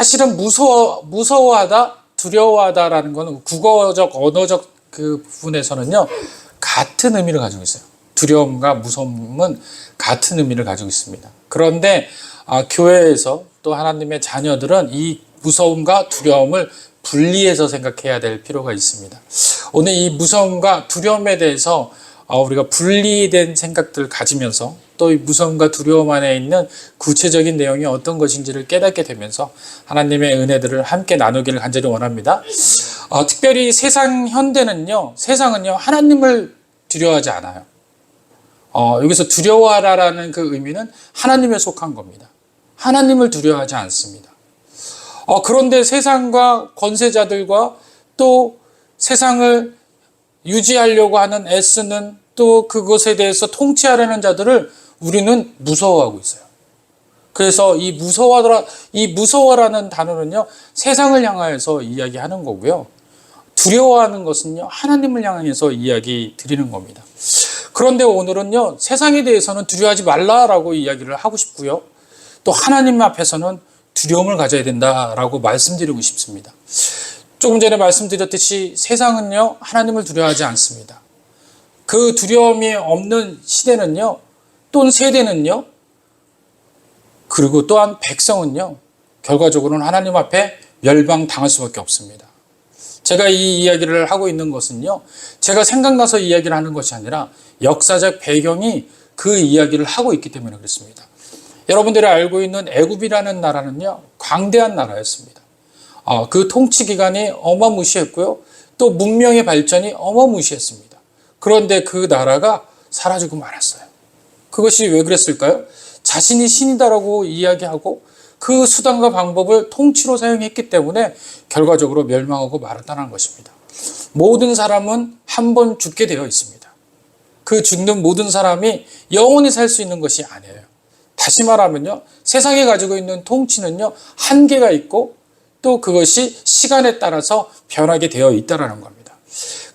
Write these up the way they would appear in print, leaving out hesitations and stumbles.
사실은 무서워하다, 두려워하다라는 것은 국어적, 언어적 그 부분에서는요, 같은 의미를 가지고 있어요. 두려움과 무서움은 같은 의미를 가지고 있습니다. 그런데 교회에서 또 하나님의 자녀들은 이 무서움과 두려움을 분리해서 생각해야 될 필요가 있습니다. 오늘 이 무서움과 두려움에 대해서 우리가 분리된 생각들을 가지면서 또 이 무서움과 두려움 안에 있는 구체적인 내용이 어떤 것인지를 깨닫게 되면서 하나님의 은혜들을 함께 나누기를 간절히 원합니다. 특별히 세상은요, 하나님을 두려워하지 않아요. 여기서 두려워하라라는 그 의미는 하나님에 속한 겁니다. 하나님을 두려워하지 않습니다. 그런데 세상과 권세자들과 또 세상을 유지하려고 하는 애쓰는 또 그것에 대해서 통치하려는 자들을 우리는 무서워하고 있어요. 그래서 이 무서워라는 단어는요, 세상을 향하여서 이야기하는 거고요. 두려워하는 것은요, 하나님을 향해서 이야기 드리는 겁니다. 그런데 오늘은요, 세상에 대해서는 두려워하지 말라라고 이야기를 하고 싶고요. 또 하나님 앞에서는 두려움을 가져야 된다라고 말씀드리고 싶습니다. 조금 전에 말씀드렸듯이 세상은요, 하나님을 두려워하지 않습니다. 그 두려움이 없는 시대는요, 또는 세대는요, 그리고 또한 백성은요, 결과적으로는 하나님 앞에 멸망당할 수밖에 없습니다. 제가 이 이야기를 하고 있는 것은요, 제가 생각나서 이야기를 하는 것이 아니라 역사적 배경이 그 이야기를 하고 있기 때문에 그렇습니다. 여러분들이 알고 있는 애굽이라는 나라는요, 광대한 나라였습니다. 그 통치 기간이 어마무시했고요, 또 문명의 발전이 어마무시했습니다. 그런데 그 나라가 사라지고 말았어요. 그것이 왜 그랬을까요? 자신이 신이다라고 이야기하고 그 수단과 방법을 통치로 사용했기 때문에 결과적으로 멸망하고 말았다는 것입니다. 모든 사람은 한 번 죽게 되어 있습니다. 그 죽는 모든 사람이 영원히 살 수 있는 것이 아니에요. 다시 말하면요, 세상에 가지고 있는 통치는요, 한계가 있고 또 그것이 시간에 따라서 변하게 되어 있다는 겁니다.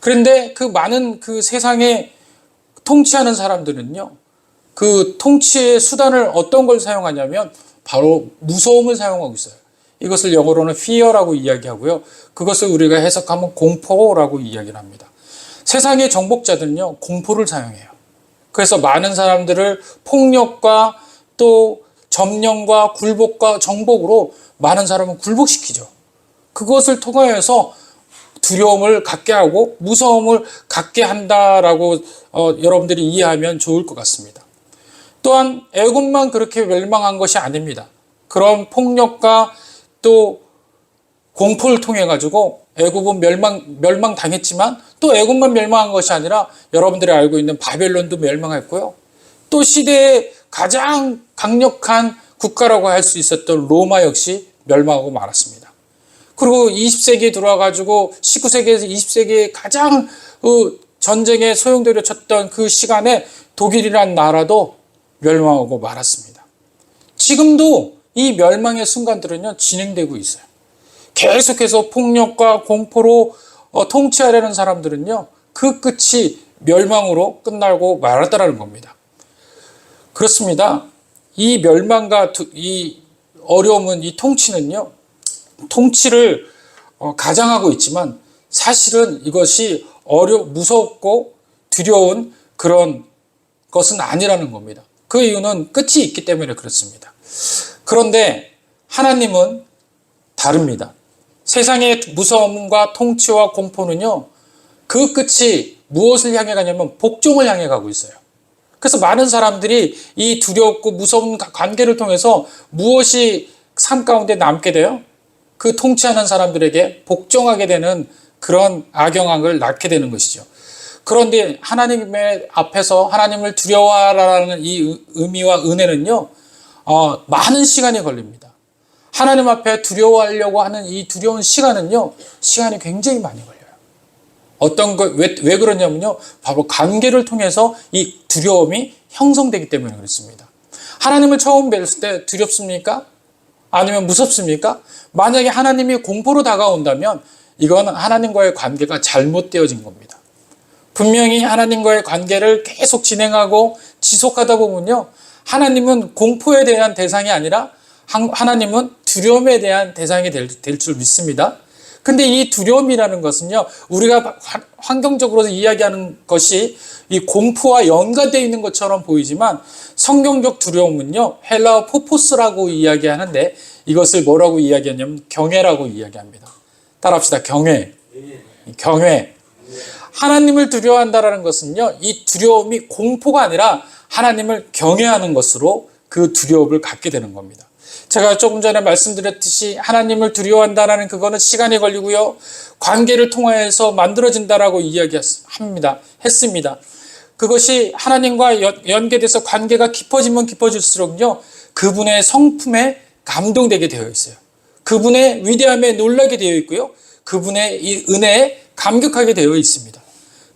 그런데 그 많은 그 세상에 통치하는 사람들은요, 그 통치의 수단을 어떤 걸 사용하냐면 바로 무서움을 사용하고 있어요. 이것을 영어로는 fear라고 이야기하고요. 그것을 우리가 해석하면 공포라고 이야기를 합니다. 세상의 정복자들은요, 공포를 사용해요. 그래서 많은 사람들을 폭력과 또 점령과 굴복과 정복으로 많은 사람을 굴복시키죠. 그것을 통하여서 두려움을 갖게 하고 무서움을 갖게 한다라고 여러분들이 이해하면 좋을 것 같습니다. 또한 애굽만 그렇게 멸망한 것이 아닙니다. 그런 폭력과 또 공포를 통해 가지고 애굽은 멸망당했지만 또 애굽만 멸망한 것이 아니라 여러분들이 알고 있는 바벨론도 멸망했고요. 또 시대의 가장 강력한 국가라고 할 수 있었던 로마 역시 멸망하고 말았습니다. 그리고 20세기에 들어와가지고 19세기에서 20세기에 가장 전쟁에 소용돌이를 쳤던 그 시간에 독일이라는 나라도 멸망하고 말았습니다. 지금도 이 멸망의 순간들은요, 진행되고 있어요. 계속해서 폭력과 공포로 통치하려는 사람들은요, 그 끝이 멸망으로 끝나고 말았다라는 겁니다. 그렇습니다. 이 멸망과 이 어려움은, 이 통치는요, 통치를 가장하고 있지만 사실은 이것이 무섭고 두려운 그런 것은 아니라는 겁니다. 그 이유는 끝이 있기 때문에 그렇습니다. 그런데 하나님은 다릅니다. 세상의 무서움과 통치와 공포는요, 그 끝이 무엇을 향해 가냐면 복종을 향해 가고 있어요. 그래서 많은 사람들이 이 두렵고 무서운 관계를 통해서 무엇이 삶 가운데 남게 돼요? 그 통치하는 사람들에게 복종하게 되는 그런 악영향을 낳게 되는 것이죠. 그런데 하나님의 앞에서 하나님을 두려워하라는 이 의미와 은혜는요, 많은 시간이 걸립니다. 하나님 앞에 두려워하려고 하는 이 두려운 시간은요, 시간이 굉장히 많이 걸려요. 왜 그러냐면요, 바로 관계를 통해서 이 두려움이 형성되기 때문에 그렇습니다. 하나님을 처음 뵀을 때 두렵습니까? 아니면 무섭습니까? 만약에 하나님이 공포로 다가온다면 이건 하나님과의 관계가 잘못되어진 겁니다. 분명히 하나님과의 관계를 계속 진행하고 지속하다 보면요, 하나님은 공포에 대한 대상이 아니라 하나님은 두려움에 대한 대상이 될 줄 믿습니다. 근데 이 두려움이라는 것은요, 우리가 환경적으로 이야기하는 것이 이 공포와 연관되어 있는 것처럼 보이지만 성경적 두려움은요, 헬라어 포포스라고 이야기하는데 이것을 뭐라고 이야기하냐면 경외라고 이야기합니다. 따라합시다. 경외. 경외. 하나님을 두려워한다라는 것은요, 이 두려움이 공포가 아니라 하나님을 경외하는 것으로 그 두려움을 갖게 되는 겁니다. 제가 조금 전에 말씀드렸듯이 하나님을 두려워한다라는 그거는 시간이 걸리고요, 관계를 통해서 만들어진다라고 했습니다. 그것이 하나님과 연계돼서 관계가 깊어지면 깊어질수록요, 그분의 성품에 감동되게 되어 있어요. 그분의 위대함에 놀라게 되어 있고요, 그분의 이 은혜에 감격하게 되어 있습니다.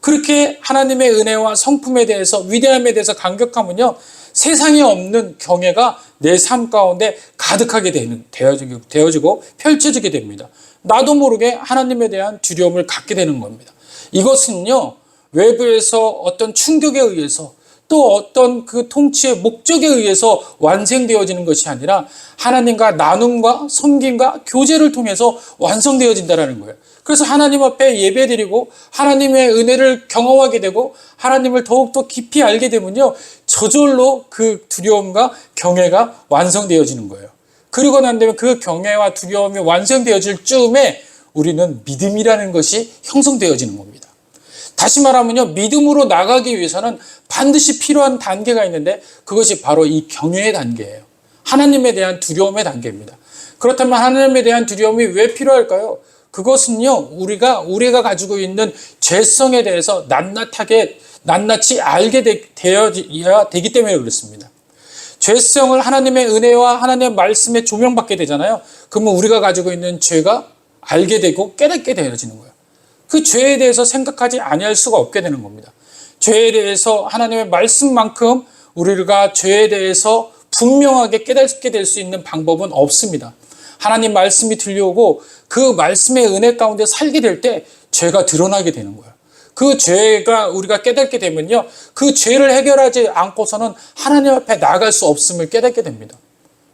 그렇게 하나님의 은혜와 성품에 대해서, 위대함에 대해서 감격하면요, 세상에 없는 경외가 내 삶 가운데 가득하게 되어지고 펼쳐지게 됩니다. 나도 모르게 하나님에 대한 두려움을 갖게 되는 겁니다. 이것은요, 외부에서 어떤 충격에 의해서 또 어떤 그 통치의 목적에 의해서 완성되어지는 것이 아니라 하나님과 나눔과 섬김과 교제를 통해서 완성되어진다는 거예요. 그래서 하나님 앞에 예배드리고 하나님의 은혜를 경험하게 되고 하나님을 더욱더 깊이 알게 되면요, 저절로 그 두려움과 경외가 완성되어지는 거예요. 그러고 난 다음에 그 경외와 두려움이 완성되어질 즈음에 우리는 믿음이라는 것이 형성되어지는 겁니다. 다시 말하면요, 믿음으로 나가기 위해서는 반드시 필요한 단계가 있는데 그것이 바로 이 경외의 단계예요. 하나님에 대한 두려움의 단계입니다. 그렇다면 하나님에 대한 두려움이 왜 필요할까요? 그것은요, 우리가 가지고 있는 죄성에 대해서 낱낱이 알게 되어야 되기 때문에 그렇습니다. 죄성을 하나님의 은혜와 하나님의 말씀에 조명받게 되잖아요. 그러면 우리가 가지고 있는 죄가 알게 되고 깨닫게 되어지는 거예요. 그 죄에 대해서 생각하지 아니할 수가 없게 되는 겁니다. 죄에 대해서 하나님의 말씀만큼 우리가 죄에 대해서 분명하게 깨닫게 될 수 있는 방법은 없습니다. 하나님 말씀이 들려오고 그 말씀의 은혜 가운데 살게 될 때 죄가 드러나게 되는 거예요. 그 죄가 우리가 깨닫게 되면요, 그 죄를 해결하지 않고서는 하나님 앞에 나아갈 수 없음을 깨닫게 됩니다.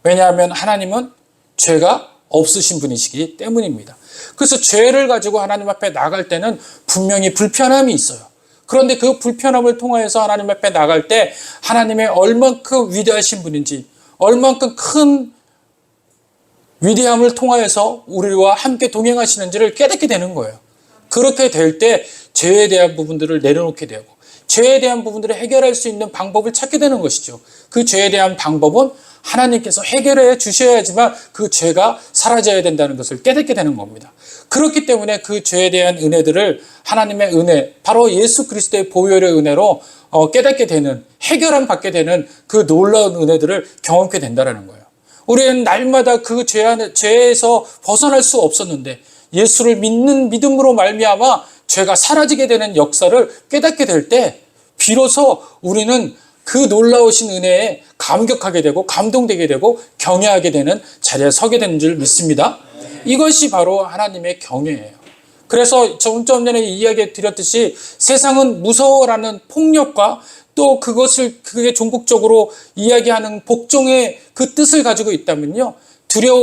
왜냐하면 하나님은 죄가 없으신 분이시기 때문입니다. 그래서 죄를 가지고 하나님 앞에 나갈 때는 분명히 불편함이 있어요. 그런데 그 불편함을 통해서 하나님 앞에 나갈 때 하나님의 얼만큼 위대하신 분인지, 얼만큼 큰 위대함을 통하여서 우리와 함께 동행하시는지를 깨닫게 되는 거예요. 그렇게 될 때 죄에 대한 부분들을 내려놓게 되고 죄에 대한 부분들을 해결할 수 있는 방법을 찾게 되는 것이죠. 그 죄에 대한 방법은 하나님께서 해결해 주셔야지만 그 죄가 사라져야 된다는 것을 깨닫게 되는 겁니다. 그렇기 때문에 그 죄에 대한 은혜들을 하나님의 은혜, 바로 예수 그리스도의 보혈의 은혜로 깨닫게 되는, 해결함 받게 되는 그 놀라운 은혜들을 경험하게 된다는 거예요. 우리는 날마다 그 죄에서 벗어날 수 없었는데 예수를 믿는 믿음으로 말미암아 죄가 사라지게 되는 역사를 깨닫게 될 때 비로소 우리는 그 놀라우신 은혜에 감격하게 되고 감동되게 되고 경외하게 되는 자리에 서게 되는 줄 믿습니다. 이것이 바로 하나님의 경외예요. 그래서 좀 전에 이야기 드렸듯이 세상은 무서워라는 폭력과 또 그게 종국적으로 이야기하는 복종의 그 뜻을 가지고 있다면요,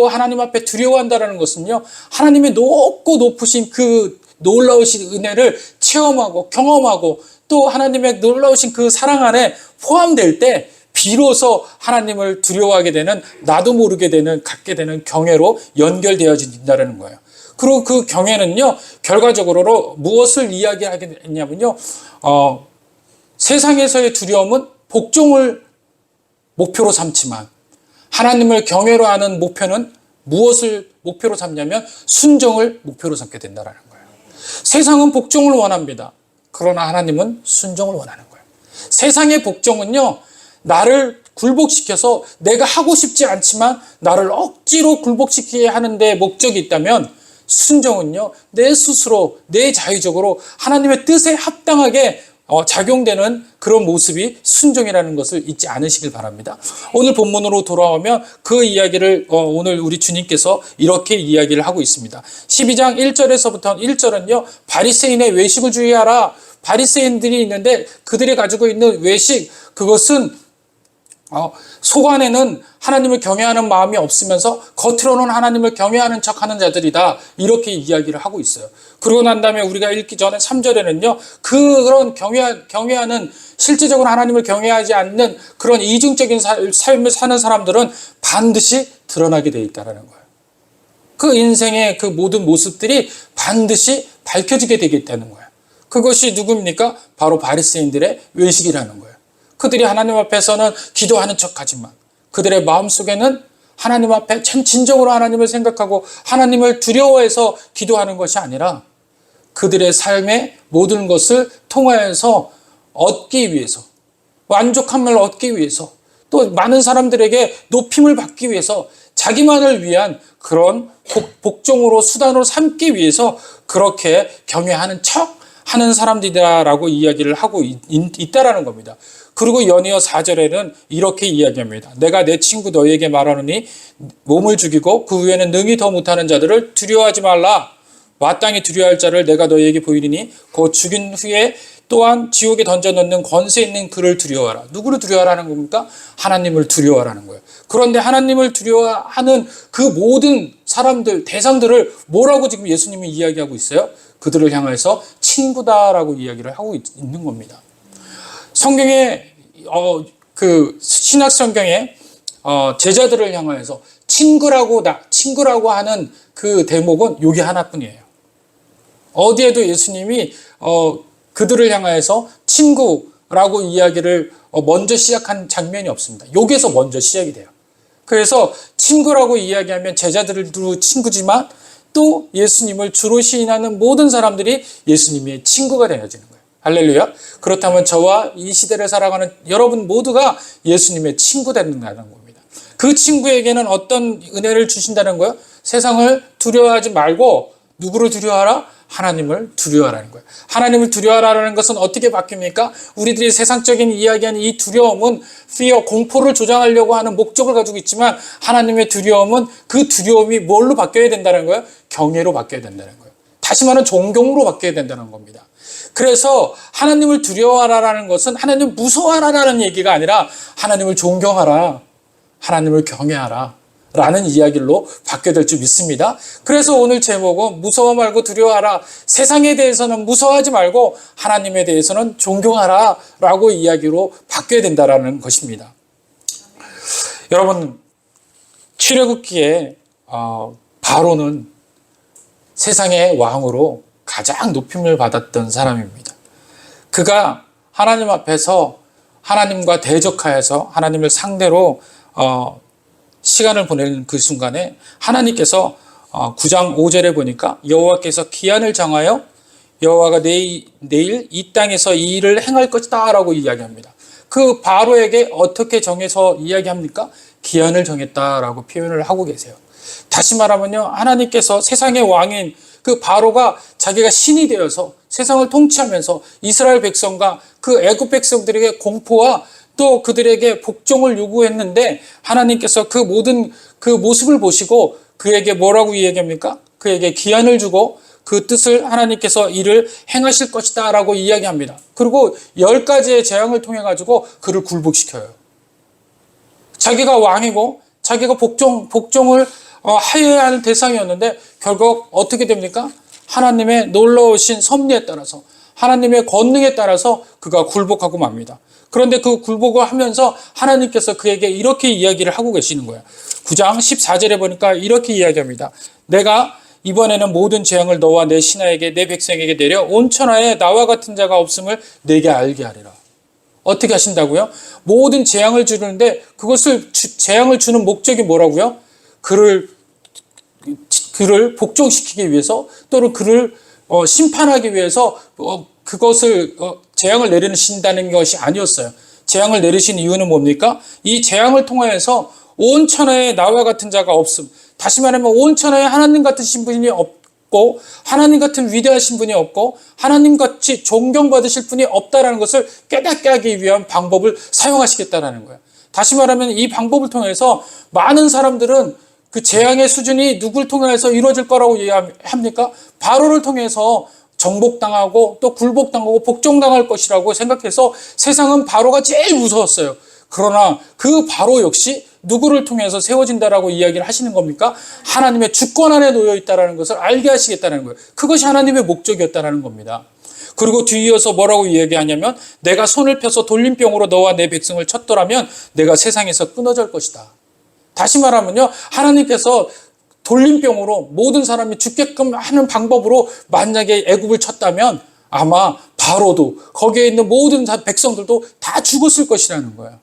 하나님 앞에 두려워한다는 것은요, 하나님의 높고 높으신 그 놀라우신 은혜를 체험하고 경험하고 또 하나님의 놀라우신 그 사랑 안에 포함될 때 비로소 하나님을 두려워하게 되는, 나도 모르게 되는, 갖게 되는 경외로 연결되어진다는 거예요. 그리고 그 경외는요, 결과적으로 무엇을 이야기하겠냐면요, 세상에서의 두려움은 복종을 목표로 삼지만 하나님을 경외로 하는 목표는 무엇을 목표로 삼냐면 순종을 목표로 삼게 된다는 거예요. 세상은 복종을 원합니다. 그러나 하나님은 순종을 원하는 거예요. 세상의 복종은요, 나를 굴복시켜서 내가 하고 싶지 않지만 나를 억지로 굴복시키게 하는 데 목적이 있다면, 순종은요, 내 스스로 내 자유적으로 하나님의 뜻에 합당하게 작용되는 그런 모습이 순종이라는 것을 잊지 않으시길 바랍니다. 오늘 본문으로 돌아오면 그 이야기를 오늘 우리 주님께서 이렇게 이야기를 하고 있습니다. 12장 1절에서부터 1절은요, 바리새인의 외식을 주의하라. 바리새인들이 있는데 그들이 가지고 있는 외식, 그것은 속 안에는 하나님을 경외하는 마음이 없으면서 겉으로는 하나님을 경외하는 척하는 자들이다. 이렇게 이야기를 하고 있어요. 그러고 난 다음에 우리가 읽기 전에 3절에는요. 그런 경외하는 실제적으로 하나님을 경외하지 않는 그런 이중적인 삶을 사는 사람들은 반드시 드러나게 돼 있다는 거예요. 그 인생의 그 모든 모습들이 반드시 밝혀지게 되겠다는 거예요. 그것이 누굽니까? 바로 바리새인들의 외식이라는 거예요. 그들이 하나님 앞에서는 기도하는 척하지만 그들의 마음속에는 하나님 앞에 진정으로 하나님을 생각하고 하나님을 두려워해서 기도하는 것이 아니라 그들의 삶의 모든 것을 통하여서 얻기 위해서, 만족함을 얻기 위해서, 또 많은 사람들에게 높임을 받기 위해서 자기만을 위한 그런 복종으로 수단으로 삼기 위해서 그렇게 경외하는 척 하는 사람들이다라고 이야기를 하고 있다라는 겁니다. 그리고 연이어 4절에는 이렇게 이야기합니다. 내가 내 친구 너희에게 말하노니 몸을 죽이고 그 후에는 능히 더 못하는 자들을 두려워하지 말라. 마땅히 두려워할 자를 내가 너희에게 보이리니 곧 죽인 후에 또한 지옥에 던져넣는 권세 있는 그를 두려워하라. 누구를 두려워하라는 겁니까? 하나님을 두려워하라는 거예요. 그런데 하나님을 두려워하는 그 모든 사람들, 대상들을 뭐라고 지금 예수님이 이야기하고 있어요? 그들을 향해서 친구다라고 이야기를 하고 있는 겁니다. 성경에 그 신약 성경에 제자들을 향해서 친구라고 하는 그 대목은 여기 하나뿐이에요. 어디에도 예수님이 그들을 향해서 친구라고 이야기를 먼저 시작한 장면이 없습니다. 여기에서 먼저 시작이 돼요. 그래서 친구라고 이야기하면 제자들도 친구지만 또 예수님을 주로 시인하는 모든 사람들이 예수님의 친구가 되어지는 거예요. 할렐루야. 그렇다면 저와 이 시대를 살아가는 여러분 모두가 예수님의 친구 된다는 겁니다. 그 친구에게는 어떤 은혜를 주신다는 거예요? 세상을 두려워하지 말고 누구를 두려워하라? 하나님을 두려워하라는 거예요. 하나님을 두려워하라는 것은 어떻게 바뀝니까? 우리들이 세상적인 이야기하는 이 두려움은 fear, 공포를 조장하려고 하는 목적을 가지고 있지만 하나님의 두려움은 그 두려움이 뭘로 바뀌어야 된다는 거예요? 경외로 바뀌어야 된다는 거예요. 다시 말하면 존경으로 바뀌어야 된다는 겁니다. 그래서 하나님을 두려워하라는 것은 하나님을 무서워하라는 얘기가 아니라 하나님을 존경하라, 하나님을 경외하라 라는 이야기로 바뀌어야 될 줄 믿습니다. 그래서 오늘 제목은 무서워 말고 두려워하라. 세상에 대해서는 무서워하지 말고 하나님에 대해서는 존경하라 라고 이야기로 바뀌어야 된다는 것입니다. 여러분, 출애굽기에 바로는 세상의 왕으로 가장 높임을 받았던 사람입니다. 그가 하나님 앞에서 하나님과 대적하여서 하나님을 상대로 시간을 보내는 그 순간에 하나님께서 9장 5절에 보니까 여호와께서 기한을 정하여 여호와가 내일 이 땅에서 이 일을 행할 것이다 라고 이야기합니다. 그 바로에게 어떻게 정해서 이야기합니까? 기한을 정했다라고 표현을 하고 계세요. 다시 말하면요, 하나님께서 세상의 왕인 그 바로가 자기가 신이 되어서 세상을 통치하면서 이스라엘 백성과 그 애굽 백성들에게 공포와 또 그들에게 복종을 요구했는데 하나님께서 그 모든 그 모습을 보시고 그에게 뭐라고 이야기합니까? 그에게 기한을 주고 그 뜻을 하나님께서 이를 행하실 것이다 라고 이야기합니다. 그리고 10가지의 재앙을 통해 가지고 그를 굴복시켜요. 자기가 왕이고 자기가 복종을 하여야 하는 대상이었는데 결국 어떻게 됩니까? 하나님의 놀라우신 섭리에 따라서 하나님의 권능에 따라서 그가 굴복하고 맙니다. 그런데 그 굴복을 하면서 하나님께서 그에게 이렇게 이야기를 하고 계시는 거예요. 9장 14절에 보니까 이렇게 이야기합니다. 내가 이번에는 모든 재앙을 너와 내 신하에게 내 백성에게 내려 온 천하에 나와 같은 자가 없음을 내게 알게 하리라. 어떻게 하신다고요? 모든 재앙을 주는데 그것을 재앙을 주는 목적이 뭐라고요? 그를 복종시키기 위해서 또는 그를 심판하기 위해서 그것을 재앙을 내리신다는 것이 아니었어요. 재앙을 내리신 이유는 뭡니까? 이 재앙을 통하여서 온 천하에 나와 같은 자가 없음. 다시 말하면 온 천하에 하나님 같은 신분이 없고 하나님 같은 위대하신 분이 없고 하나님같이 존경받으실 분이 없다라는 것을 깨닫게 하기 위한 방법을 사용하시겠다라는 거예요. 다시 말하면 이 방법을 통해서 많은 사람들은 그 재앙의 수준이 누굴 통해서 이루어질 거라고 이야기합니까? 바로를 통해서 정복당하고 또 굴복당하고 복종당할 것이라고 생각해서 세상은 바로가 제일 무서웠어요. 그러나 그 바로 역시 누구를 통해서 세워진다라고 이야기를 하시는 겁니까? 하나님의 주권 안에 놓여 있다는 것을 알게 하시겠다는 거예요. 그것이 하나님의 목적이었다는 겁니다. 그리고 뒤이어서 뭐라고 이야기하냐면 내가 손을 펴서 돌림병으로 너와 내 백성을 쳤더라면 내가 세상에서 끊어질 것이다. 다시 말하면요, 하나님께서 돌림병으로 모든 사람이 죽게끔 하는 방법으로 만약에 애굽을 쳤다면 아마 바로도 거기에 있는 모든 백성들도 다 죽었을 것이라는 거예요.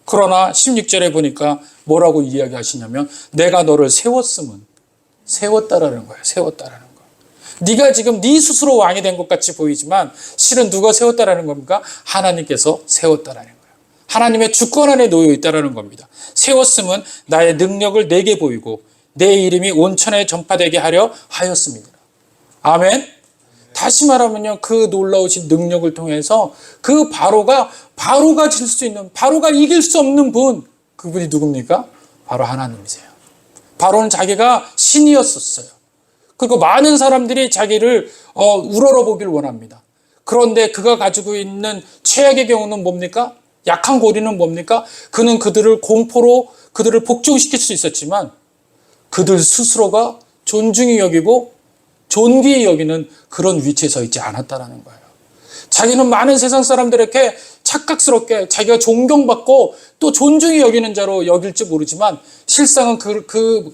그러나 16절에 보니까 뭐라고 이야기하시냐면 내가 너를 세웠다라는 거예요. 세웠다라는 거예요. 네가 지금 네 스스로 왕이 된 것 같이 보이지만 실은 누가 세웠다라는 겁니까? 하나님께서 세웠다라는 거예요. 하나님의 주권 안에 놓여 있다라는 겁니다. 세웠음은 나의 능력을 내게 보이고 내 이름이 온천에 전파되게 하려 하였습니다. 아멘. 다시 말하면요, 그 놀라우신 능력을 통해서 그 바로가 질 수 있는, 바로가 이길 수 없는 분, 그분이 누굽니까? 바로 하나님이세요. 바로는 자기가 신이었었어요. 그리고 많은 사람들이 자기를 우러러보길 원합니다. 그런데 그가 가지고 있는 최악의 경우는 뭡니까? 약한 고리는 뭡니까? 그는 그들을 공포로 그들을 복종시킬 수 있었지만 그들 스스로가 존중히 여기고 존귀히 여기는 그런 위치에 서 있지 않았다라는 거예요. 자기는 많은 세상 사람들에게 착각스럽게 자기가 존경받고 또 존중히 여기는 자로 여길지 모르지만 실상은 그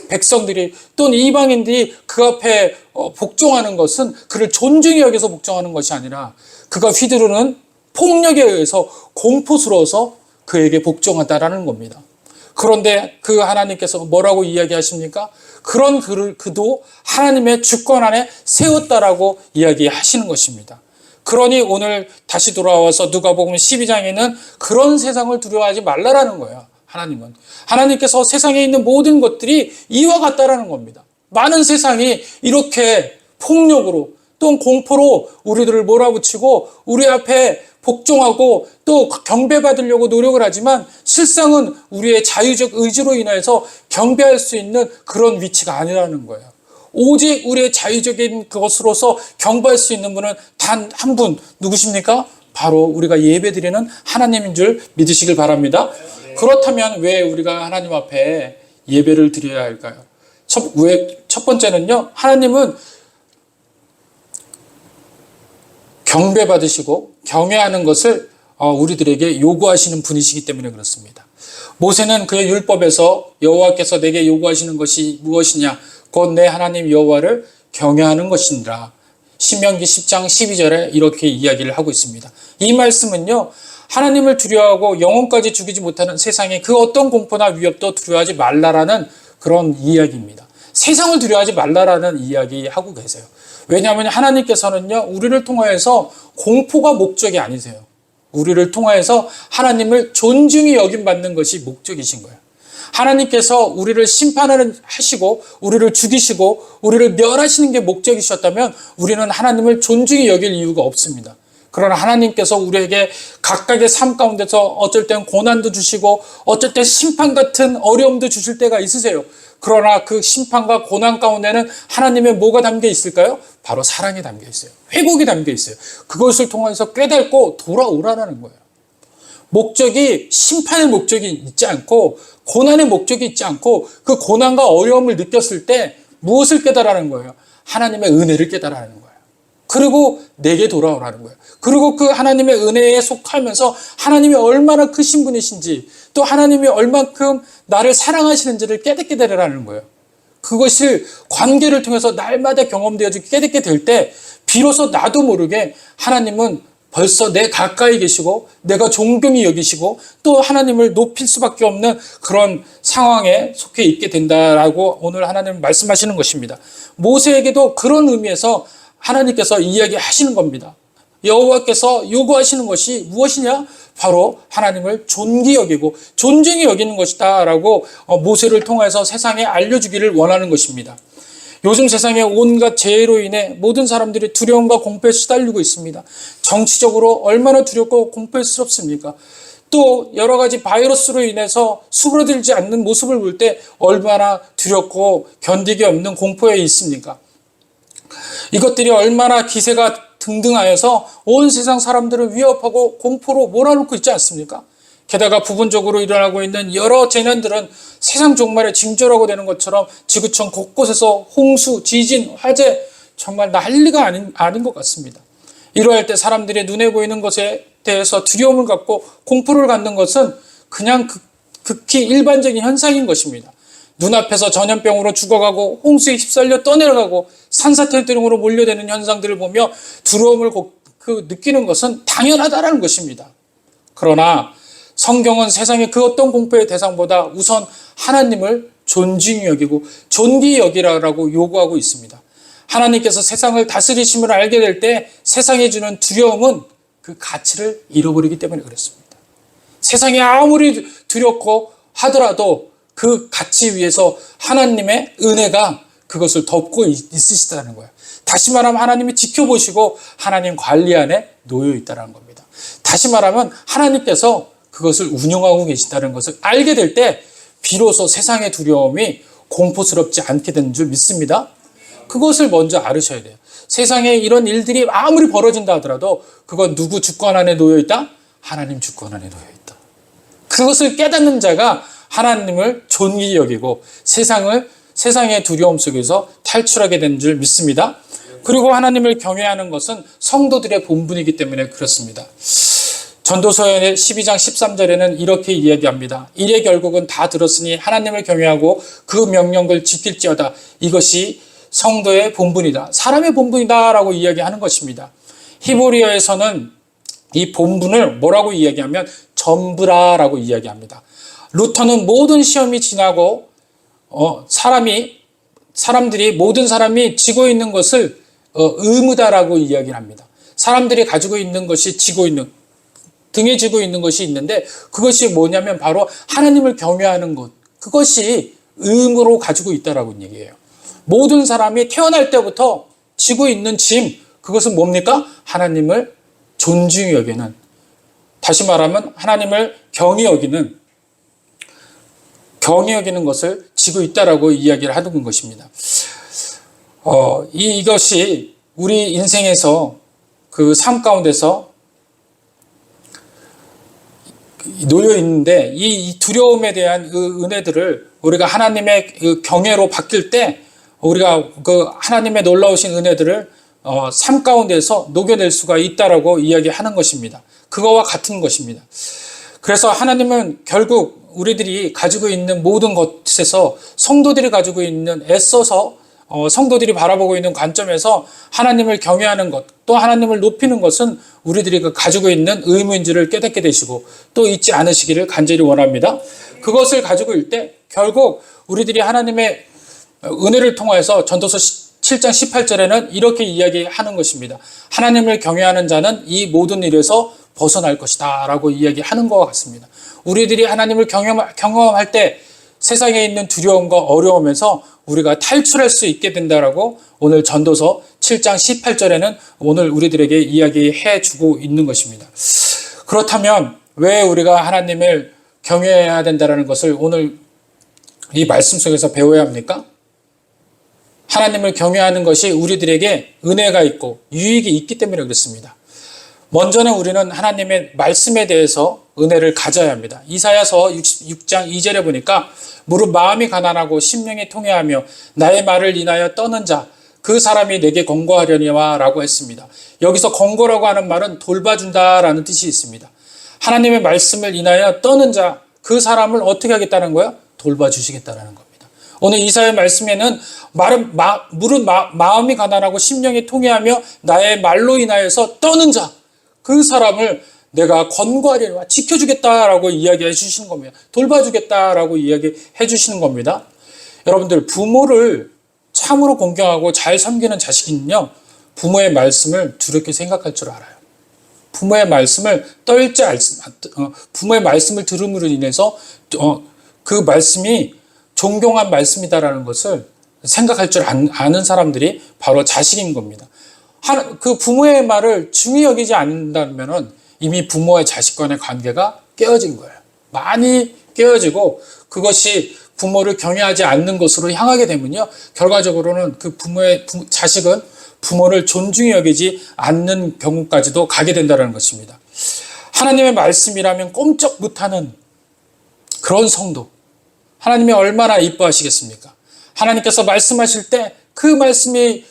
백성들이 또는 이방인들이 그 앞에 복종하는 것은 그를 존중히 여기서 복종하는 것이 아니라 그가 휘두르는 폭력에 의해서 공포스러워서 그에게 복종한다라는 겁니다. 그런데 그 하나님께서 뭐라고 이야기하십니까? 그런 그도 하나님의 주권 안에 세웠다라고 이야기하시는 것입니다. 그러니 오늘 다시 돌아와서 누가복음 12장에는 그런 세상을 두려워하지 말라라는 거예요. 하나님께서 세상에 있는 모든 것들이 이와 같다라는 겁니다. 많은 세상이 이렇게 폭력으로 또 공포로 우리들을 몰아붙이고 우리 앞에 복종하고 또 경배받으려고 노력을 하지만 실상은 우리의 자유적 의지로 인해서 경배할 수 있는 그런 위치가 아니라는 거예요. 오직 우리의 자유적인 그것으로서 경배할 수 있는 분은 단 한 분, 누구십니까? 바로 우리가 예배드리는 하나님인 줄 믿으시길 바랍니다. 그렇다면 왜 우리가 하나님 앞에 예배를 드려야 할까요? 첫 번째는요, 하나님은 경배받으시고 경외하는 것을 우리들에게 요구하시는 분이시기 때문에 그렇습니다. 모세는 그의 율법에서 여호와께서 내게 요구하시는 것이 무엇이냐? 곧 내 하나님 여호와를 경외하는 것이니라. 신명기 10장 12절에 이렇게 이야기를 하고 있습니다. 이 말씀은요, 하나님을 두려워하고 영혼까지 죽이지 못하는 세상의 그 어떤 공포나 위협도 두려워하지 말라라는 그런 이야기입니다. 세상을 두려워하지 말라라는 이야기하고 계세요. 왜냐하면 하나님께서는요, 우리를 통하여서 공포가 목적이 아니세요. 우리를 통하여서 하나님을 존중히 여김받는 것이 목적이신 거예요. 하나님께서 우리를 심판하시고 우리를 죽이시고 우리를 멸하시는 게 목적이셨다면 우리는 하나님을 존중히 여길 이유가 없습니다. 그러나 하나님께서 우리에게 각각의 삶 가운데서 어쩔 땐 고난도 주시고 어쩔 땐 심판 같은 어려움도 주실 때가 있으세요. 그러나 그 심판과 고난 가운데는 하나님의 뭐가 담겨 있을까요? 바로 사랑이 담겨 있어요. 회복이 담겨 있어요. 그것을 통해서 깨닫고 돌아오라는 거예요. 목적이 심판의 목적이 있지 않고 고난의 목적이 있지 않고 그 고난과 어려움을 느꼈을 때 무엇을 깨달으라는 거예요? 하나님의 은혜를 깨달으라는 거예요. 그리고 내게 돌아오라는 거예요. 그리고 그 하나님의 은혜에 속하면서 하나님이 얼마나 크신 분이신지 또 하나님이 얼만큼 나를 사랑하시는지를 깨닫게 되라는 거예요. 그것을 관계를 통해서 날마다 경험되어지고 깨닫게 될 때 비로소 나도 모르게 하나님은 벌써 내 가까이 계시고 내가 존경히 여기시고 또 하나님을 높일 수밖에 없는 그런 상황에 속해 있게 된다라고 오늘 하나님 말씀하시는 것입니다. 모세에게도 그런 의미에서 하나님께서 이야기하시는 겁니다. 여호와께서 요구하시는 것이 무엇이냐? 바로 하나님을 존귀히 여기고 존중히 여기는 것이다 라고 모세를 통해서 세상에 알려주기를 원하는 것입니다. 요즘 세상에 온갖 재해로 인해 모든 사람들이 두려움과 공포에 시달리고 있습니다. 정치적으로 얼마나 두렵고 공포스럽습니까? 또 여러 가지 바이러스로 인해서 수그러들지 않는 모습을 볼 때 얼마나 두렵고 견디기 없는 공포에 있습니까? 이것들이 얼마나 기세가 등등하여서 온 세상 사람들을 위협하고 공포로 몰아넣고 있지 않습니까? 게다가 부분적으로 일어나고 있는 여러 재난들은 세상 종말의 징조라고 되는 것처럼 지구촌 곳곳에서 홍수, 지진, 화재 정말 난리가 아닌 것 같습니다. 이러할 때 사람들이 눈에 보이는 것에 대해서 두려움을 갖고 공포를 갖는 것은 그냥 극히 일반적인 현상인 것입니다. 눈앞에서 전염병으로 죽어가고 홍수에 휩쓸려 떠내려가고 산사태 등으로 몰려드는 현상들을 보며 두려움을 느끼는 것은 당연하다는 것입니다. 그러나 성경은 세상의 그 어떤 공포의 대상보다 우선 하나님을 존중히 여기고 존귀히 여기라고 요구하고 있습니다. 하나님께서 세상을 다스리심을 알게 될 때 세상에 주는 두려움은 그 가치를 잃어버리기 때문에 그렇습니다. 세상이 아무리 두렵고 하더라도 그 가치 위에서 하나님의 은혜가 그것을 덮고 있으시다는 거예요. 다시 말하면 하나님이 지켜보시고 하나님 관리 안에 놓여 있다는 겁니다. 다시 말하면 하나님께서 그것을 운영하고 계시다는 것을 알게 될 때 비로소 세상의 두려움이 공포스럽지 않게 되는 줄 믿습니다. 그것을 먼저 알으셔야 돼요. 세상에 이런 일들이 아무리 벌어진다 하더라도 그건 누구 주권 안에 놓여 있다? 하나님 주권 안에 놓여 있다. 그것을 깨닫는 자가 하나님을 존귀히 여기고 세상의 두려움 속에서 탈출하게 되는 줄 믿습니다. 그리고 하나님을 경외하는 것은 성도들의 본분이기 때문에 그렇습니다. 전도서의 12장 13절에는 이렇게 이야기합니다. 이의 결국은 다 들었으니 하나님을 경외하고 그 명령을 지킬지어다. 이것이 성도의 본분이다. 사람의 본분이다 라고 이야기하는 것입니다. 히브리어에서는 이 본분을 뭐라고 이야기하면 전부라라고 이야기합니다. 루터는 모든 시험이 지나고 모든 사람이 지고 있는 것을 의무다라고 이야기를 합니다. 사람들이 가지고 있는 것이 등에 지고 있는 것이 있는데 그것이 뭐냐면 바로 하나님을 경외하는 것. 그것이 의무로 가지고 있다라고 얘기해요. 모든 사람이 태어날 때부터 지고 있는 짐, 그것은 뭡니까? 하나님을 존중히 여기는, 다시 말하면 하나님을 경히 여기는 것을 지고 있다라고 이야기를 하는 것입니다. 이것이 우리 인생에서 그 삶 가운데서 놓여 있는데 이 두려움에 대한 그 은혜들을 우리가 하나님의 그 경외로 바뀔 때 우리가 그 하나님의 놀라우신 은혜들을 삶 가운데서 녹여낼 수가 있다라고 이야기하는 것입니다. 그거와 같은 것입니다. 그래서 하나님은 결국 우리들이 가지고 있는 모든 것에서 성도들이 가지고 있는 애써서 성도들이 바라보고 있는 관점에서 하나님을 경외하는 것, 또 하나님을 높이는 것은 우리들이 가지고 있는 의무인지를 깨닫게 되시고 또 잊지 않으시기를 간절히 원합니다. 그것을 가지고 있을 때 결국 우리들이 하나님의 은혜를 통해서 전도서 7장 18절에는 이렇게 이야기하는 것입니다. 하나님을 경외하는 자는 이 모든 일에서 벗어날 것이다 라고 이야기하는 것 같습니다. 우리들이 하나님을 경험할 때 세상에 있는 두려움과 어려움에서 우리가 탈출할 수 있게 된다라고 오늘 전도서 7장 18절에는 오늘 우리들에게 이야기해 주고 있는 것입니다. 그렇다면 왜 우리가 하나님을 경외해야 된다는 것을 오늘 이 말씀 속에서 배워야 합니까? 하나님을 경외하는 것이 우리들에게 은혜가 있고 유익이 있기 때문에 그렇습니다. 먼저는 우리는 하나님의 말씀에 대해서 은혜를 가져야 합니다. 이사야서 6장 2절에 보니까 무릇 마음이 가난하고 심령이 통회하며 나의 말을 인하여 떠는 자 그 사람이 내게 권고하려니와 라고 했습니다. 여기서 권고라고 하는 말은 돌봐준다라는 뜻이 있습니다. 하나님의 말씀을 인하여 떠는 자 그 사람을 어떻게 하겠다는 거예요? 돌봐주시겠다는 겁니다. 오늘 이사야 말씀에는 무릇 마음이 가난하고 심령이 통회하며 나의 말로 인하여서 떠는 자 그 사람을 내가 권고하려니와 지켜주겠다라고 이야기해 주시는 겁니다. 돌봐주겠다라고 이야기해 주시는 겁니다. 여러분들 부모를 참으로 공경하고 잘 섬기는 자식은요 부모의 말씀을 두렵게 생각할 줄 알아요. 부모의 말씀을 부모의 말씀을 들음으로 인해서 그 말씀이 존경한 말씀이다라는 것을 생각할 줄 아는 사람들이 바로 자식인 겁니다. 그 부모의 말을 중히 여기지 않는다면 이미 부모와 자식 간의 관계가 깨어진 거예요. 많이 깨어지고 그것이 부모를 경외하지 않는 것으로 향하게 되면요. 결과적으로는 그 자식은 부모를 존중히 여기지 않는 경우까지도 가게 된다는 것입니다. 하나님의 말씀이라면 꼼짝 못하는 그런 성도, 하나님이 얼마나 이뻐하시겠습니까? 하나님께서 말씀하실 때 그 말씀이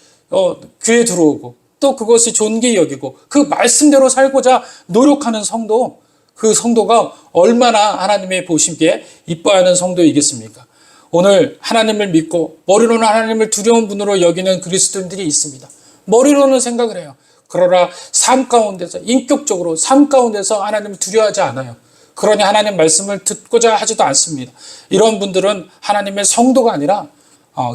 귀에 들어오고 또 그것이 존귀히 여기고 그 말씀대로 살고자 노력하는 성도, 그 성도가 얼마나 하나님의 보시기에 이뻐하는 성도이겠습니까? 오늘 하나님을 믿고 머리로는 하나님을 두려운 분으로 여기는 그리스도인들이 있습니다. 머리로는 생각을 해요. 그러나 삶 가운데서, 인격적으로 삶 가운데서 하나님을 두려워하지 않아요. 그러니 하나님 말씀을 듣고자 하지도 않습니다. 이런 분들은 하나님의 성도가 아니라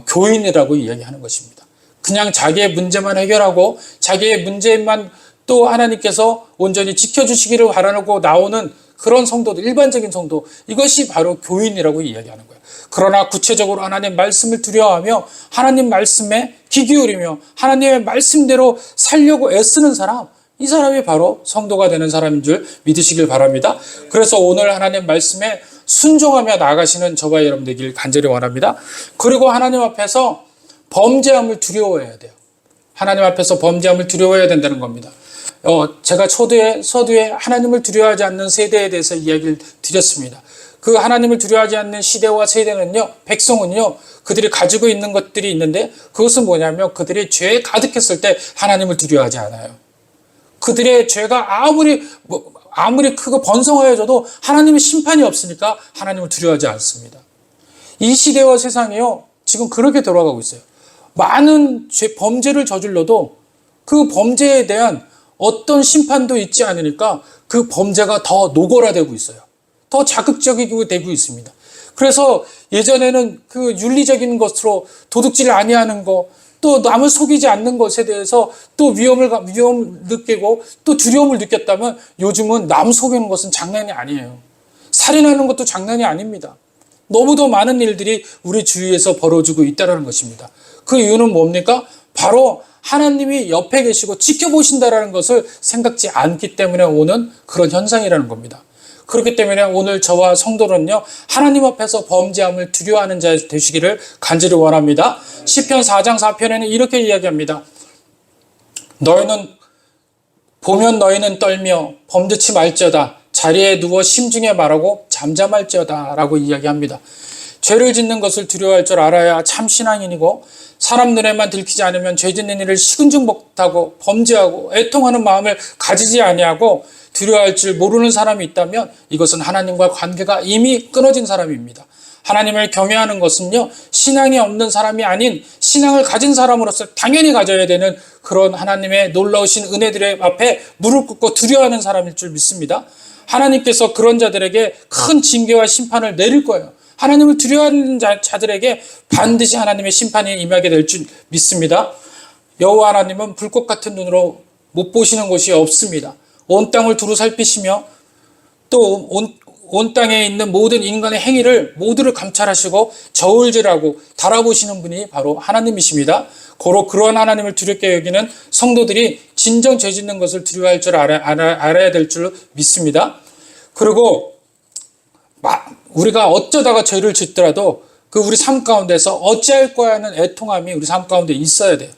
교인이라고 이야기하는 것입니다. 그냥 자기의 문제만 해결하고 자기의 문제만 또 하나님께서 온전히 지켜주시기를 바라고 나오는 그런 성도들, 일반적인 성도, 이것이 바로 교인이라고 이야기하는 거예요. 그러나 구체적으로 하나님 말씀을 두려워하며 하나님 말씀에 귀 기울이며 하나님의 말씀대로 살려고 애쓰는 사람, 이 사람이 바로 성도가 되는 사람인 줄 믿으시길 바랍니다. 그래서 오늘 하나님 말씀에 순종하며 나아가시는 저와 여러분 되길 간절히 원합니다. 그리고 하나님 앞에서 범죄함을 두려워해야 돼요. 하나님 앞에서 범죄함을 두려워해야 된다는 겁니다. 제가 서두에 하나님을 두려워하지 않는 세대에 대해서 이야기를 드렸습니다. 그 하나님을 두려워하지 않는 시대와 세대는요, 백성은요, 그들이 가지고 있는 것들이 있는데 그것은 뭐냐면 그들이 죄에 가득했을 때 하나님을 두려워하지 않아요. 그들의 죄가 아무리 크고 번성하여져도 하나님의 심판이 없으니까 하나님을 두려워하지 않습니다. 이 시대와 세상이요, 지금 그렇게 돌아가고 있어요. 많은 범죄를 저질러도 그 범죄에 대한 어떤 심판도 있지 않으니까 그 범죄가 더 노골화되고 있어요. 더 자극적이고 되고 있습니다. 그래서 예전에는 그 윤리적인 것으로 도둑질 아니하는 거, 또 남을 속이지 않는 것에 대해서 또 위험을 느끼고 또 두려움을 느꼈다면 요즘은 남 속이는 것은 장난이 아니에요. 살인하는 것도 장난이 아닙니다. 너무도 많은 일들이 우리 주위에서 벌어지고 있다는 것입니다. 그 이유는 뭡니까? 바로 하나님이 옆에 계시고 지켜보신다는 것을 생각지 않기 때문에 오는 그런 현상이라는 겁니다. 그렇기 때문에 오늘 저와 성도는요, 하나님 앞에서 범죄함을 두려워하는 자 되시기를 간절히 원합니다. 시편 4장 4편에는 이렇게 이야기합니다. 보면 너희는 떨며 범죄치 말지어다. 자리에 누워 심중에 말하고 잠잠할지어다 라고 이야기합니다. 죄를 짓는 것을 두려워할 줄 알아야 참 신앙인이고, 사람 눈에만 들키지 않으면 죄 짓는 일을 식은죽 먹다고 범죄하고 애통하는 마음을 가지지 아니하고 두려워할 줄 모르는 사람이 있다면 이것은 하나님과 관계가 이미 끊어진 사람입니다. 하나님을 경외하는 것은요, 신앙이 없는 사람이 아닌 신앙을 가진 사람으로서 당연히 가져야 되는 그런 하나님의 놀라우신 은혜들의 앞에 무릎 꿇고 두려워하는 사람일 줄 믿습니다. 하나님께서 그런 자들에게 큰 징계와 심판을 내릴 거예요. 하나님을 두려워하는 자들에게 반드시 하나님의 심판이 임하게 될 줄 믿습니다. 여호와 하나님은 불꽃 같은 눈으로 못 보시는 곳이 없습니다. 온 땅을 두루 살피시며 또 온 땅에 있는 모든 인간의 행위를 모두를 감찰하시고 저울질하고 달아보시는 분이 바로 하나님이십니다. 고로 그러한 하나님을 두렵게 여기는 성도들이 진정 죄 짓는 것을 두려워할 줄 알아야 될 줄 믿습니다. 그리고 우리가 어쩌다가 죄를 짓더라도 그 우리 삶 가운데서 어찌할 거야 하는 애통함이 우리 삶 가운데 있어야 돼요.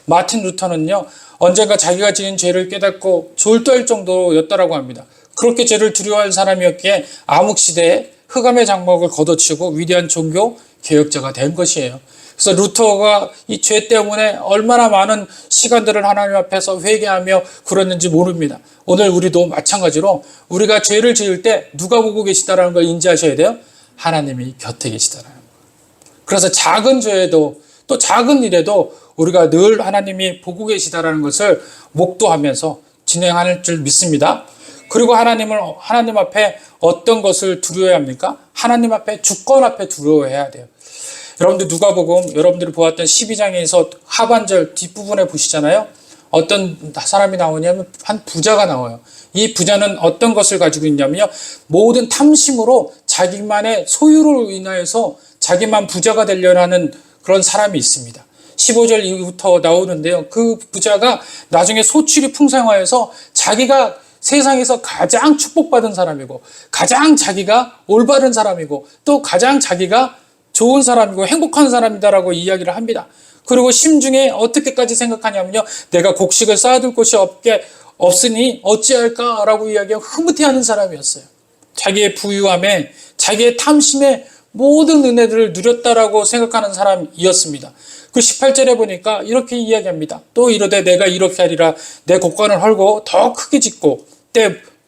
마틴 루터는요, 언젠가 자기가 지은 죄를 깨닫고 졸도할 정도였다라고 합니다. 그렇게 죄를 두려워할 사람이었기에 암흑시대에 흑암의 장막을 걷어치고 위대한 종교 개혁자가 된 것이에요. 그래서 루터가 이 죄 때문에 얼마나 많은 시간들을 하나님 앞에서 회개하며 그랬는지 모릅니다. 오늘 우리도 마찬가지로 우리가 죄를 지을 때 누가 보고 계시다라는 걸 인지하셔야 돼요. 하나님이 곁에 계시다라는 거. 그래서 작은 죄에도 또 작은 일에도 우리가 늘 하나님이 보고 계시다라는 것을 목도하면서 진행할 줄 믿습니다. 그리고 하나님 앞에 어떤 것을 두려워해야 합니까? 하나님 앞에, 주권 앞에 두려워해야 돼요. 여러분들 누가복음, 여러분들이 보았던 12장에서 하반절 뒷부분에 보시잖아요. 어떤 사람이 나오냐면 한 부자가 나와요. 이 부자는 어떤 것을 가지고 있냐면요, 모든 탐심으로 자기만의 소유로 인하여서 자기만 부자가 되려고 하는 그런 사람이 있습니다. 15절 이후부터 나오는데요, 그 부자가 나중에 소출이 풍성하여서 자기가 세상에서 가장 축복받은 사람이고 가장 자기가 올바른 사람이고 또 가장 자기가 좋은 사람이고 행복한 사람이다라고 이야기를 합니다. 그리고 심중에 어떻게까지 생각하냐면요, 내가 곡식을 쌓아둘 곳이 없으니 어찌할까라고 이야기하고 흐뭇해하는 사람이었어요. 자기의 부유함에 자기의 탐심에 모든 은혜들을 누렸다라고 생각하는 사람이었습니다. 그 18절에 보니까 이렇게 이야기합니다. 또 이르되 내가 이렇게 하리라. 내 곡간을 헐고 더 크게 짓고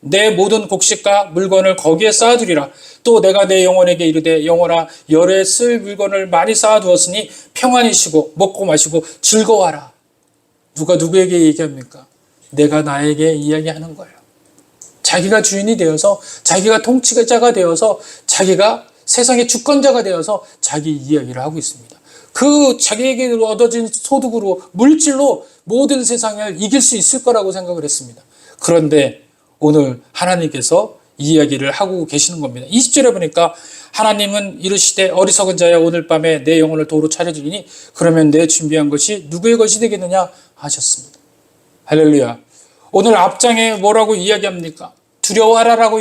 내 모든 곡식과 물건을 거기에 쌓아두리라. 또 내가 내 영혼에게 이르되 영혼아 열에 쓸 물건을 많이 쌓아두었으니 평안히 쉬고 먹고 마시고 즐거워하라. 누가 누구에게 얘기합니까? 내가 나에게 이야기하는 거예요. 자기가 주인이 되어서 자기가 통치자가 되어서 자기가 세상의 주권자가 되어서 자기 이야기를 하고 있습니다. 그 자기에게 얻어진 소득으로 물질로 모든 세상을 이길 수 있을 거라고 생각을 했습니다. 그런데 오늘 하나님께서 이 이야기를 하고 계시는 겁니다. 20절에 보니까 하나님은 이르시되 어리석은 자야 오늘 밤에 내 영혼을 도로 차려주리니 그러면 내 준비한 것이 누구의 것이 되겠느냐 하셨습니다. 할렐루야. 오늘 앞장에 뭐라고 이야기합니까? 두려워하라라고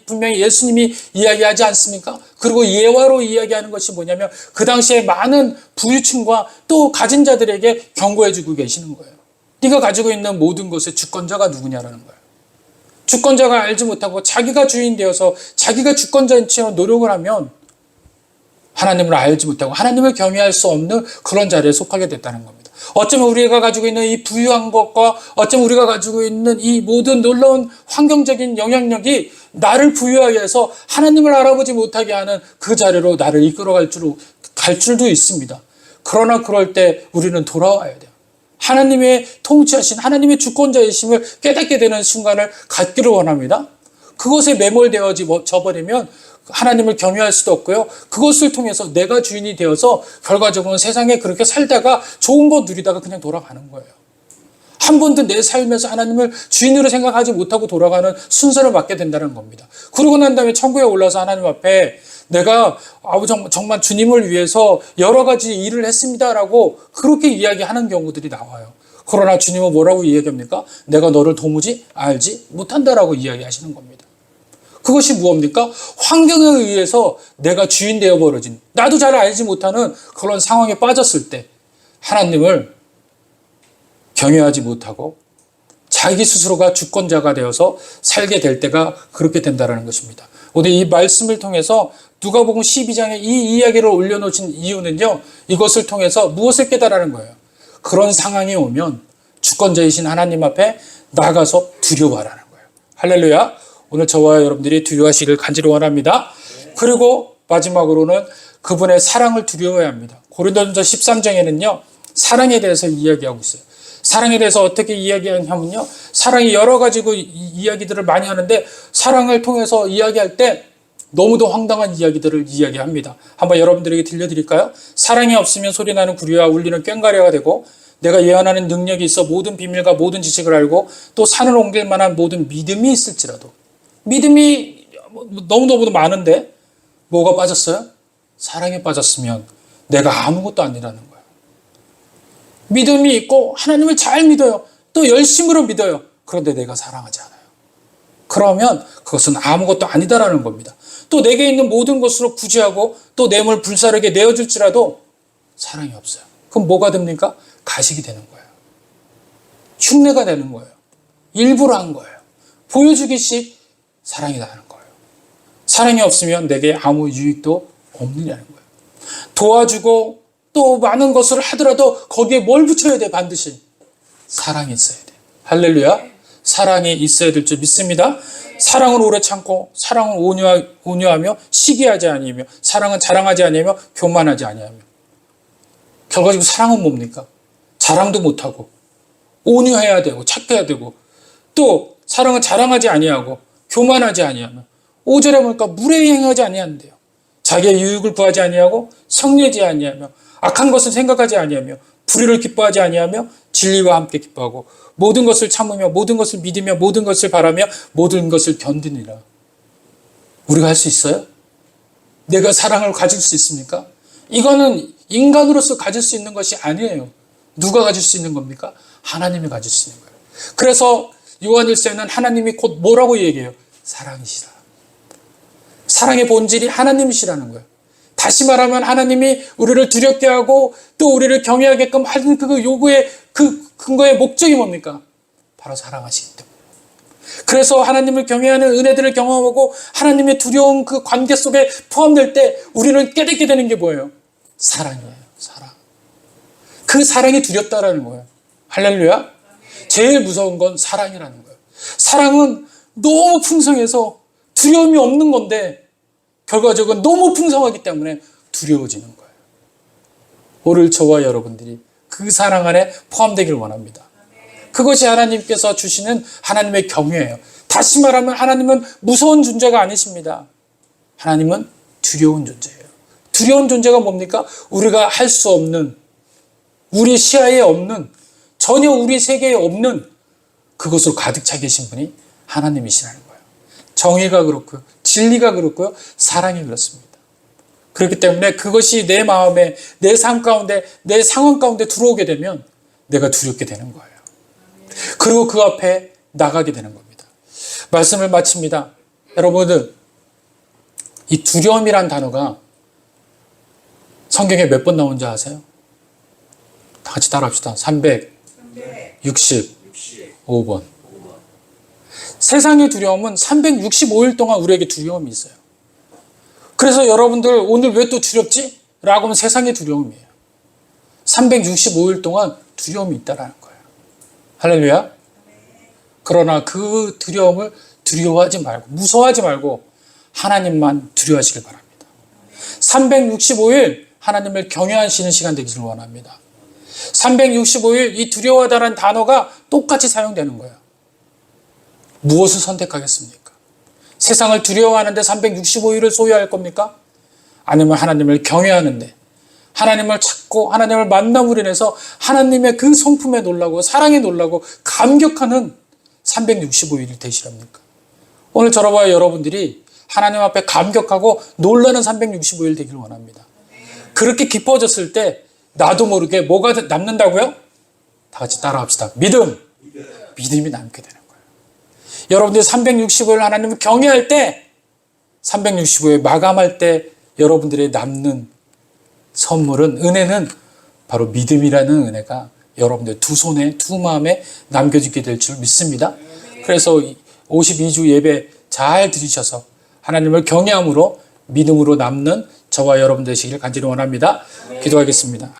분명히 예수님이 이야기하지 않습니까? 그리고 예화로 이야기하는 것이 뭐냐면 그 당시에 많은 부유층과 또 가진 자들에게 경고해주고 계시는 거예요. 네가 가지고 있는 모든 것의 주권자가 누구냐라는 거예요. 주권자가 알지 못하고 자기가 주인 되어서 자기가 주권자인 채로 노력을 하면 하나님을 알지 못하고 하나님을 경외할 수 없는 그런 자리에 속하게 됐다는 겁니다. 어쩌면 우리가 가지고 있는 이 부유한 것과 어쩌면 우리가 가지고 있는 이 모든 놀라운 환경적인 영향력이 나를 부유하게 해서 하나님을 알아보지 못하게 하는 그 자리로 나를 이끌어갈 줄도 있습니다. 그러나 그럴 때 우리는 돌아와야 돼요. 하나님의 통치하신 하나님의 주권자이심을 깨닫게 되는 순간을 갖기를 원합니다. 그것에 매몰되어져 버리면 하나님을 경외할 수도 없고요. 그것을 통해서 내가 주인이 되어서 결과적으로는 세상에 그렇게 살다가 좋은 거 누리다가 그냥 돌아가는 거예요. 한 번도 내 삶에서 하나님을 주인으로 생각하지 못하고 돌아가는 순서를 맞게 된다는 겁니다. 그러고 난 다음에 천국에 올라서 하나님 앞에 내가 정말 주님을 위해서 여러 가지 일을 했습니다라고 그렇게 이야기하는 경우들이 나와요. 그러나 주님은 뭐라고 이야기합니까? 내가 너를 도무지 알지 못한다라고 이야기하시는 겁니다. 그것이 무엇입니까? 환경에 의해서 내가 주인 되어버려진, 나도 잘 알지 못하는 그런 상황에 빠졌을 때 하나님을 경외하지 못하고 자기 스스로가 주권자가 되어서 살게 될 때가 그렇게 된다는 것입니다. 오늘 이 말씀을 통해서 누가복음 12장에 이 이야기를 올려놓으신 이유는요, 이것을 통해서 무엇을 깨달으라는 거예요. 그런 상황이 오면 주권자이신 하나님 앞에 나가서 두려워하라는 거예요. 할렐루야. 오늘 저와 여러분들이 두려워하시기를 간절히 원합니다. 그리고 마지막으로는 그분의 사랑을 두려워해야 합니다. 고린도전서 13장에는요, 사랑에 대해서 이야기하고 있어요. 사랑에 대해서 어떻게 이야기하냐면요, 사랑이 여러 가지고 이야기들을 많이 하는데 사랑을 통해서 이야기할 때 너무도 황당한 이야기들을 이야기합니다. 한번 여러분들에게 들려드릴까요? 사랑이 없으면 소리나는 구리와 울리는 꽹과리가 되고 내가 예언하는 능력이 있어 모든 비밀과 모든 지식을 알고 또 산을 옮길 만한 모든 믿음이 있을지라도, 믿음이 너무너무 많은데 뭐가 빠졌어요? 사랑에 빠졌으면 내가 아무것도 아니라는 거예요. 믿음이 있고 하나님을 잘 믿어요. 또 열심으로 믿어요. 그런데 내가 사랑하지 않아요. 그러면 그것은 아무것도 아니다라는 겁니다. 또 내게 있는 모든 것으로 구제하고 또 내 몸을 불사르게 내어줄지라도 사랑이 없어요. 그럼 뭐가 됩니까? 가식이 되는 거예요. 흉내가 되는 거예요. 일부러 한 거예요. 보여주기식 사랑이다 하는 거예요. 사랑이 없으면 내게 아무 유익도 없느냐는 거예요. 도와주고 또 많은 것을 하더라도 거기에 뭘 붙여야 돼? 반드시 사랑이 있어야 돼. 할렐루야. 사랑이 있어야 될 줄 믿습니다. 사랑은 오래 참고 사랑은 온유하며 시기하지 아니하며 사랑은 자랑하지 아니하며 교만하지 아니하며. 결과적으로 사랑은 뭡니까? 자랑도 못하고 온유해야 되고 착해야 되고 또 사랑은 자랑하지 아니하고 교만하지 아니하며 5절에 보니까 무례행하지 아니한대요. 자기의 유익을 구하지 아니하고 성내지 아니하며 악한 것을 생각하지 아니하며 불의를 기뻐하지 아니하며 진리와 함께 기뻐하고 모든 것을 참으며 모든 것을 믿으며 모든 것을 바라며 모든 것을 견디니라. 우리가 할 수 있어요? 내가 사랑을 가질 수 있습니까? 이거는 인간으로서 가질 수 있는 것이 아니에요. 누가 가질 수 있는 겁니까? 하나님이 가질 수 있는 거예요. 그래서 요한일서에는 하나님이 곧 뭐라고 얘기해요? 사랑이시라. 사랑의 본질이 하나님이시라는 거예요. 다시 말하면 하나님이 우리를 두렵게 하고 또 우리를 경외하게끔 하는 그 요구의 그 근거의 목적이 뭡니까? 바로 사랑하시기 때문에. 그래서 하나님을 경외하는 은혜들을 경험하고 하나님의 두려운 그 관계 속에 포함될 때 우리는 깨닫게 되는 게 뭐예요? 사랑이에요. 사랑. 그 사랑이 두렵다라는 거예요. 할렐루야. 제일 무서운 건 사랑이라는 거예요. 사랑은 너무 풍성해서 두려움이 없는 건데 결과적으로 너무 풍성하기 때문에 두려워지는 거예요. 오늘 저와 여러분들이 그 사랑 안에 포함되기를 원합니다. 그것이 하나님께서 주시는 하나님의 경외예요. 다시 말하면 하나님은 무서운 존재가 아니십니다. 하나님은 두려운 존재예요. 두려운 존재가 뭡니까? 우리가 할 수 없는, 우리 시야에 없는, 전혀 우리 세계에 없는 그것으로 가득 차 계신 분이 하나님이시라는 거예요. 정의가 그렇고요. 진리가 그렇고요. 사랑이 그렇습니다. 그렇기 때문에 그것이 내 마음에, 내 삶 가운데, 내 상황 가운데 들어오게 되면 내가 두렵게 되는 거예요. 그리고 그 앞에 나가게 되는 겁니다. 말씀을 마칩니다. 여러분들, 이 두려움이란 단어가 성경에 몇 번 나온지 아세요? 다 같이 따라합시다. 365번. 세상의 두려움은 365일 동안 우리에게 두려움이 있어요. 그래서 여러분들 오늘 왜 또 두렵지? 라고 하면 세상의 두려움이에요. 365일 동안 두려움이 있다라는 거예요. 할렐루야. 그러나 그 두려움을 두려워하지 말고, 무서워하지 말고 하나님만 두려워하시길 바랍니다. 365일 하나님을 경외하시는 시간 되기를 원합니다. 365일 이 두려워하다는 단어가 똑같이 사용되는 거예요. 무엇을 선택하겠습니까? 세상을 두려워하는데 365일을 소유할 겁니까? 아니면 하나님을 경외하는데, 하나님을 찾고 하나님을 만남으로 인해서 하나님의 그 성품에 놀라고 사랑에 놀라고 감격하는 365일이 되시랍니까? 오늘 저와 여러분들이 하나님 앞에 감격하고 놀라는 365일 되기를 원합니다. 그렇게 기뻐졌을 때 나도 모르게 뭐가 남는다고요? 다 같이 따라합시다. 믿음. 믿음이 남게 되는 거예요. 여러분들이 365일 하나님을 경외할 때, 365일 마감할 때 여러분들의 남는 선물은, 은혜는 바로 믿음이라는 은혜가 여러분들 두 손에, 두 마음에 남겨지게 될 줄 믿습니다. 그래서 52주 예배 잘 들으셔서 하나님을 경외함으로 믿음으로 남는 저와 여러분 되시길 간절히 원합니다. 기도하겠습니다.